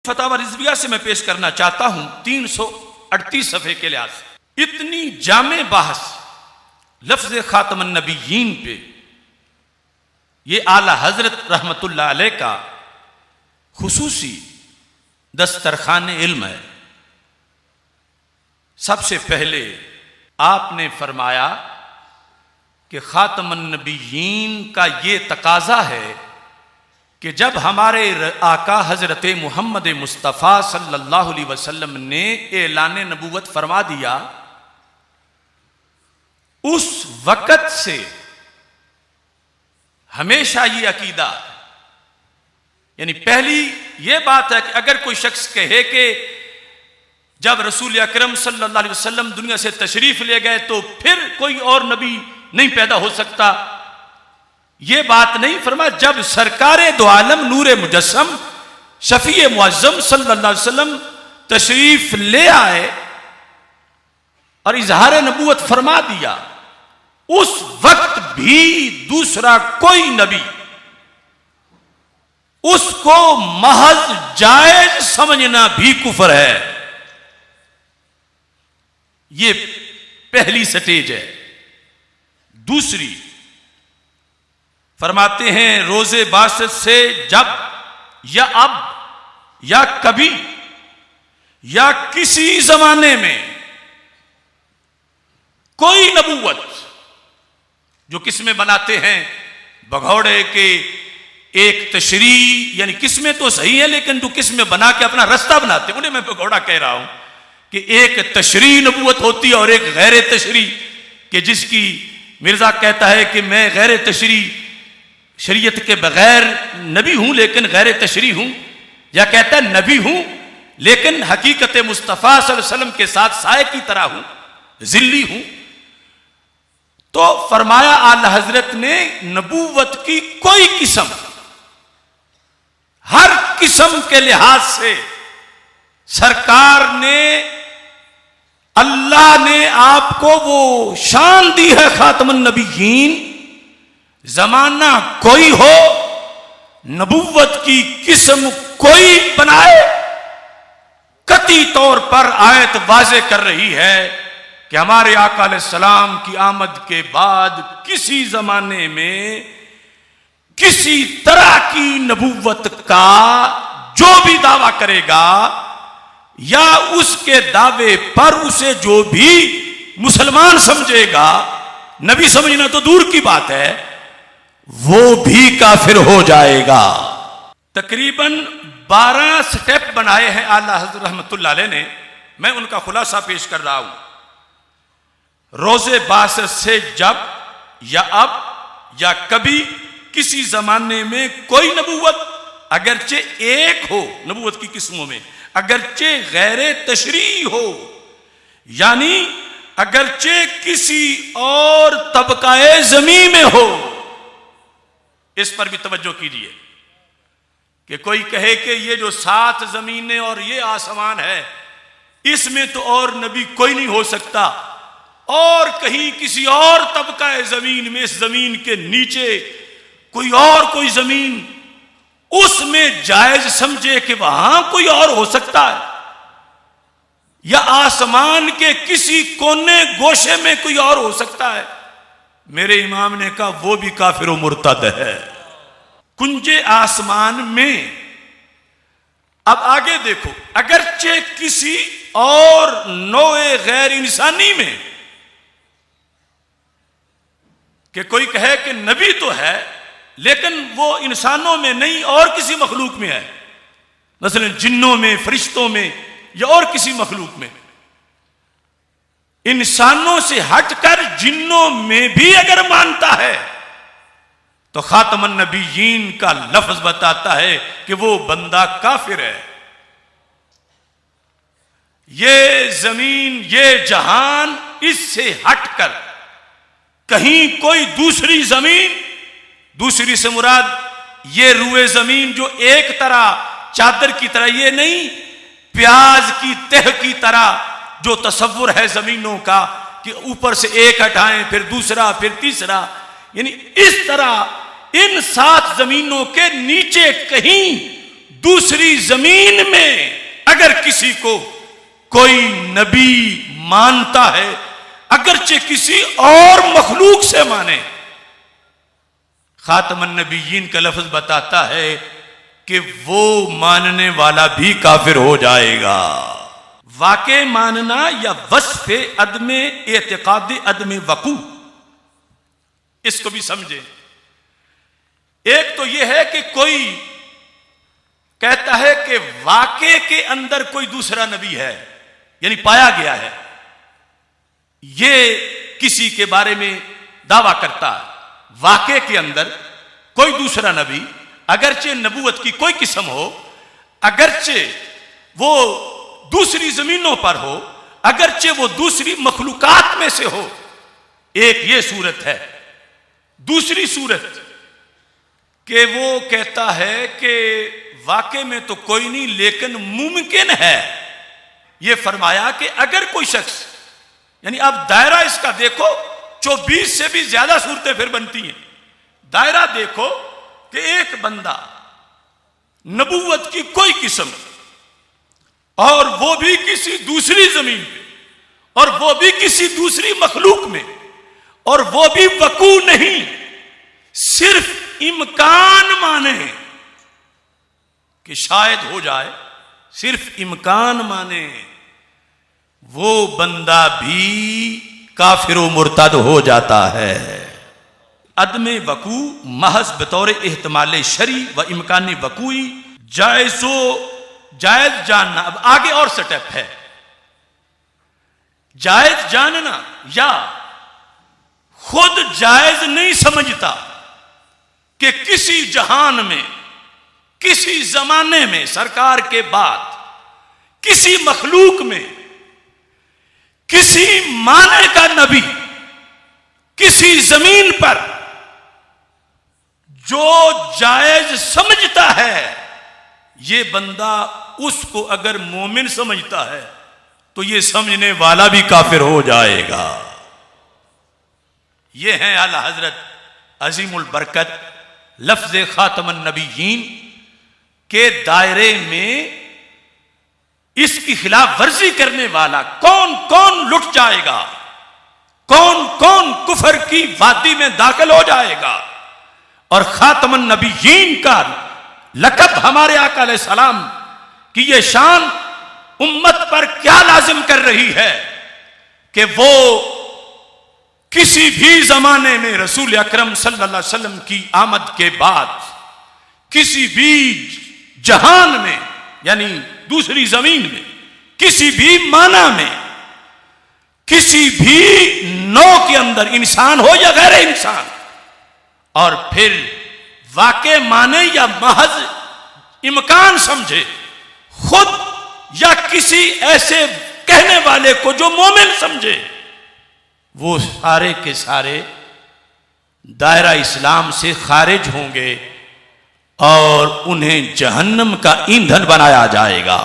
فتاوی رضویہ سے میں پیش کرنا چاہتا ہوں 338 صفحے کے لحاظ سے اتنی جامع بحث لفظ خاتم النبیین پہ یہ اعلی حضرت رحمت اللہ علیہ کا خصوصی دسترخوان علم ہے۔ سب سے پہلے آپ نے فرمایا کہ خاتم النبیین کا یہ تقاضا ہے کہ جب ہمارے آقا حضرت محمد مصطفیٰ صلی اللہ علیہ وسلم نے اعلان نبوت فرما دیا، اس وقت سے ہمیشہ یہ عقیدہ، یعنی پہلی یہ بات ہے کہ اگر کوئی شخص کہے کہ جب رسول اکرم صلی اللہ علیہ وسلم دنیا سے تشریف لے گئے تو پھر کوئی اور نبی نہیں پیدا ہو سکتا، یہ بات نہیں فرما۔ جب سرکار دو عالم نور مجسم شفیع معظم صلی اللہ علیہ وسلم تشریف لے آئے اور اظہار نبوت فرما دیا، اس وقت بھی دوسرا کوئی نبی اس کو محض جائز سمجھنا بھی کفر ہے۔ یہ پہلی سٹیج ہے۔ دوسری فرماتے ہیں روز باسط سے جب یا اب یا کبھی یا کسی زمانے میں کوئی نبوت جو قسمیں بناتے ہیں بگھوڑے کے ایک تشریح، یعنی قسمیں تو صحیح ہیں لیکن جو قسمیں بنا کے اپنا رستہ بناتے ہیں انہیں میں بگھوڑا کہہ رہا ہوں کہ ایک تشریح نبوت ہوتی ہے اور ایک غیر تشریح، کہ جس کی مرزا کہتا ہے کہ میں غیر تشریح شریعت کے بغیر نبی ہوں لیکن غیر تشریح ہوں، یا کہتا ہے نبی ہوں لیکن حقیقت مصطفیٰ صلی اللہ علیہ وسلم کے ساتھ سائے کی طرح ہوں، ذلی ہوں۔ تو فرمایا اعلی حضرت نے نبوت کی کوئی قسم، ہر قسم کے لحاظ سے سرکار نے، اللہ نے آپ کو وہ شان دی ہے خاتم النبیین، زمانہ کوئی ہو، نبوت کی قسم کوئی بنائے، قطعی طور پر آیت واضح کر رہی ہے کہ ہمارے آقا علیہ السلام کی آمد کے بعد کسی زمانے میں کسی طرح کی نبوت کا جو بھی دعویٰ کرے گا یا اس کے دعوے پر اسے جو بھی مسلمان سمجھے گا، نبی سمجھنا تو دور کی بات ہے، وہ بھی کافر ہو جائے گا۔ تقریباً 12 سٹیپ بنائے ہیں اعلی حضرت رحمت اللہ علیہ نے، میں ان کا خلاصہ پیش کر رہا ہوں۔ روز باسط سے جب یا اب یا کبھی کسی زمانے میں کوئی نبوت اگرچہ ایک ہو، نبوت کی قسموں میں اگرچہ غیر تشریح ہو، یعنی اگرچہ کسی اور طبقہ زمین میں ہو، اس پر بھی توجہ کیجیے کہ کوئی کہے کہ یہ جو 7 زمینیں اور یہ آسمان ہے اس میں تو اور نبی کوئی نہیں ہو سکتا، اور کہیں کسی اور طبقہ زمین میں، اس زمین کے نیچے کوئی زمین، اس میں جائز سمجھے کہ وہاں کوئی اور ہو سکتا ہے، یا آسمان کے کسی کونے گوشے میں کوئی اور ہو سکتا ہے، میرے امام نے کہا وہ بھی کافر و مرتد ہے۔ کنجے آسمان میں، اب آگے دیکھو، اگرچہ کسی اور نوع غیر انسانی میں کہ کوئی کہے کہ نبی تو ہے لیکن وہ انسانوں میں نہیں اور کسی مخلوق میں ہے، مثلا جنوں میں، فرشتوں میں یا اور کسی مخلوق میں، انسانوں سے ہٹ کر جنوں میں بھی اگر مانتا ہے تو خاتم النبیین کا لفظ بتاتا ہے کہ وہ بندہ کافر ہے۔ یہ زمین، یہ جہان، اس سے ہٹ کر کہیں کوئی دوسری زمین، دوسری سے مراد یہ روئے زمین جو ایک طرح چادر کی طرح، یہ نہیں پیاز کی تہ کی طرح جو تصور ہے زمینوں کا کہ اوپر سے ایک ہٹائیں پھر دوسرا پھر تیسرا، یعنی اس طرح ان 7 زمینوں کے نیچے کہیں دوسری زمین میں اگر کسی کو کوئی نبی مانتا ہے، اگرچہ کسی اور مخلوق سے مانے، خاتم النبیین کا لفظ بتاتا ہے کہ وہ ماننے والا بھی کافر ہو جائے گا۔ واقع ماننا یا وصف عدم اعتقاد عدم وقوع، اس کو بھی سمجھیں۔ ایک تو یہ ہے کہ کوئی کہتا ہے کہ واقع کے اندر کوئی دوسرا نبی ہے، یعنی پایا گیا ہے، یہ کسی کے بارے میں دعویٰ کرتا ہے واقع کے اندر کوئی دوسرا نبی، اگرچہ نبوت کی کوئی قسم ہو، اگرچہ وہ دوسری زمینوں پر ہو، اگرچہ وہ دوسری مخلوقات میں سے ہو۔ ایک یہ صورت ہے۔ دوسری صورت کہ وہ کہتا ہے کہ واقع میں تو کوئی نہیں لیکن ممکن ہے۔ یہ فرمایا کہ اگر کوئی شخص، یعنی اب دائرہ اس کا دیکھو، 24 سے بھی زیادہ صورتیں پھر بنتی ہیں۔ دائرہ دیکھو کہ ایک بندہ نبوت کی کوئی قسم، اور وہ بھی کسی دوسری زمین پہ، اور وہ بھی کسی دوسری مخلوق میں، اور وہ بھی وقوع نہیں، صرف امکان مانے کہ شاید ہو جائے، صرف امکان مانے، وہ بندہ بھی کافر و مرتد ہو جاتا ہے۔ عدم وقوع محض بطور احتمال شرعی و امکان وقوعی جائز جاننا۔ اب آگے اور سٹیپ ہے، جائز جاننا یا خود جائز نہیں سمجھتا کہ کسی جہان میں، کسی زمانے میں سرکار کے بعد، کسی مخلوق میں، کسی معنی کا نبی کسی زمین پر جو جائز سمجھتا ہے، یہ بندہ اس کو اگر مومن سمجھتا ہے تو یہ سمجھنے والا بھی کافر ہو جائے گا۔ یہ ہیں اعلی حضرت عظیم البرکت لفظ خاتم النبیین کے دائرے میں اس کی خلاف ورزی کرنے والا کون کون لٹ جائے گا، کون کون کفر کی وادی میں داخل ہو جائے گا، اور خاتم النبیین کا لقب ہمارے آقا علیہ السلام کی یہ شان امت پر کیا لازم کر رہی ہے کہ وہ کسی بھی زمانے میں رسول اکرم صلی اللہ علیہ وسلم کی آمد کے بعد کسی بھی جہان میں، یعنی دوسری زمین میں، کسی بھی معنی میں، کسی بھی نوع کے اندر، انسان ہو یا غیر انسان، اور پھر واقع مانے یا محض امکان سمجھے، خود یا کسی ایسے کہنے والے کو جو مومن سمجھے، وہ سارے کے سارے دائرہ اسلام سے خارج ہوں گے اور انہیں جہنم کا ایندھن بنایا جائے گا۔